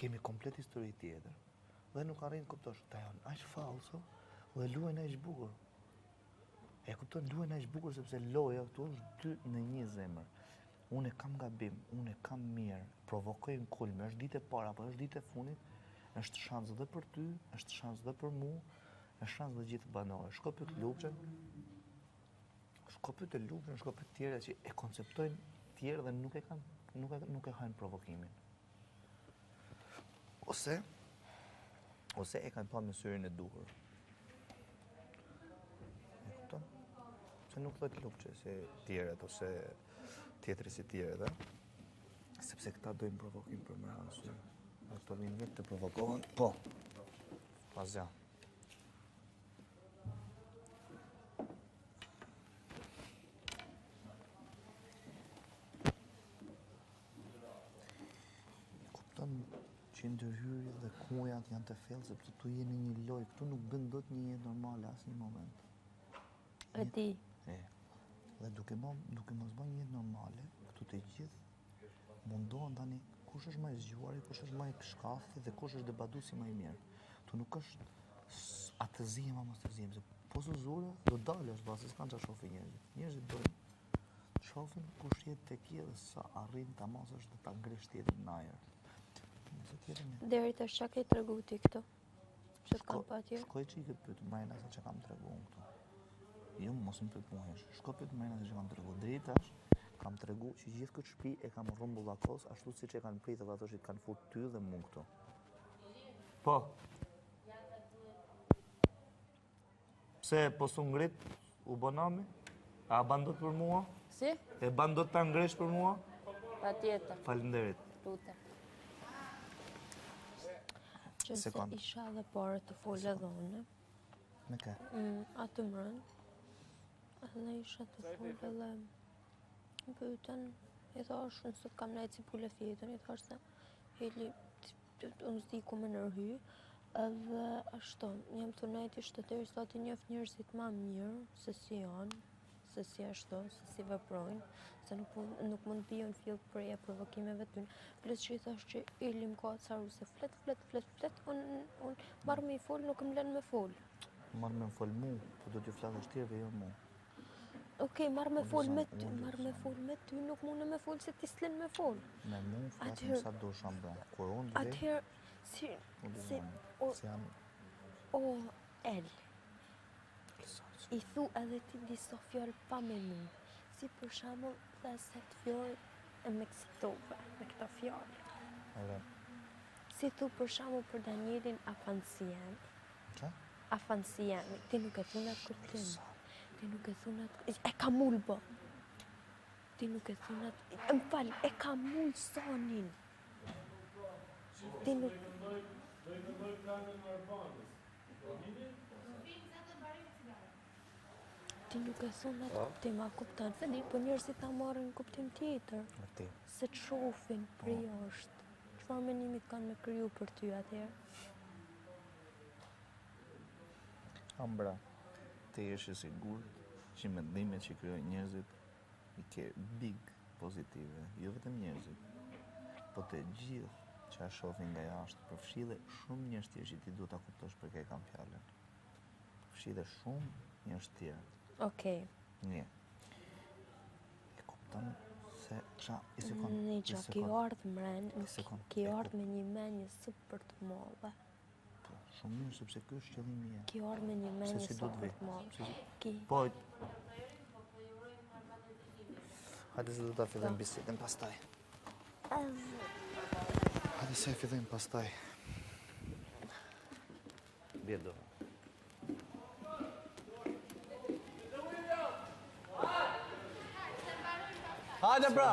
kemi komplet histori tjetër, dhe nuk arrin kuptosh, ta janë aq falso, dhe luajnë aq bukur. E kupton, luajnë aq bukur sepse loja këtu është 2-1 zemër. Unë kam gabim, unë kam mirë, provokojnë kulme, është ditë e para, apo është ditë e fundit, është shans dhe për ty, është shans dhe për mu, është shans dhe gjithë banorë. Shko për të lupqen, shko për tjere që e konceptojnë tjerë dhe nuk e hajnë provokimin. Ose e kanë pa me syrin e duhur. E kupton? Se nuk thot lupqe si tjeret, ose tjetëri si tjeret, sepse këta dojnë provokim për më ranë sy. Dhe këto vinë vetë të provokohen, po, pas ja. Kupton që ndërhyrjet dhe kujat janë të fellë, sepse tu jeni një lojë, këtu nuk bën dot një jetë normale asë një moment. E di. Dhe duke mos bën një jetë normale, këtu të gjithë mundohen tani kush është më i zgjuari, kush është më i shkathi dhe kush është debatuesi më i mirë. Tu nuk është a të zihem apo mos të zihem, se po su zure do dalësh, pasi s'kan çfarë shohin njerëzit. Njerëzit do shohin kush jetë tek i dhe sa arrin ta mosësh dhe ta ngresh tjetrin në ajër. Deri tash çka ke tregu ti këtu? Që kam pa atje? Shkoj që i ke pyet Marina se çka kam tregu unë këtu. Jo, mos më pyet mua. Shko pyet Marina se çka kam tregu. Deri tash kam tregu që gjithë këtë shtëpi e kam rrumbullakos, ashtu siç e kanë pritur ato që kanë fut ty dhe mua këtu. Po. Pse po su ngrit u bonami? A ban dot për mua? Si? E ban dot ta ngresh për mua? Patjetër. Faleminderit. Lutem. Që se isha dhe pare të folë edhe unë. Me ke? Atë mërën. Edhe isha të folë edhe më pyten. I thash, nësët kam najtë si pule fjetën. I thash se Heli, unë zdi ku me nërhy. Edhe ashtu, jam të najtë i shtetëri sa të njëf njërësit ma mirë, se si janë, se si ashtu, se si veprojnë, se nuk mund bijon fill përja provokimeve të tyne. Plus që i thash që Ili më ka caru se flet, unë marrë me i fol, nuk më lenë me fol. Marrë me fol mu, po do t'ju flasë shtjerëve jo mu. Okej, marrë me fol me ty, nuk mune me fol se ti s'len me fol. Me mu flasëm sa do shambra, kur unë dhe... Atëherë, o, El, i thu edhe ti disa fjallë pa me mu, si për shamull dhe se të fjallë e me kësitove, me këta fjallë. Si thu për shamull për Danielin Afansian. Qa? Afansian, ti nuk e thunat kuptim. Ti nuk e thunat... E ka mull, bo. Ti nuk e thunat... Më falë, e ka mull sonin. Ti nuk... Ti nuk e thunat kuptim, a kuptan. Po njerëzit ta marrin kuptim tjetër. Se të shofin për jashtë. Çfarë menimit kanë me kriju për ty atëherë? Ambra, te jesh e sigurt që mendimet që krijojnë njerëzit i ke big pozitive, jo vetëm njerëzit, po të gjithë që a shohin nga jashtë, përfshirë shumë njerëz tjerë që ti duhet ta kuptosh për kë kam fjalën. Përfshirë shumë njerëz tjerë. Okej. Një. E kupton se qa, i sekund. Një qa, ki ardhë mren, ki ardhë me një menjë super të madhe. Po, shumë mirë, sepse kjo është qëllimi jam. Ki ardhë me një menjë super të madhe. Po, hajde se do ta fillojmë bisedën pastaj. Hajde se e fillojmë pastaj. Bje do. Hajde pra!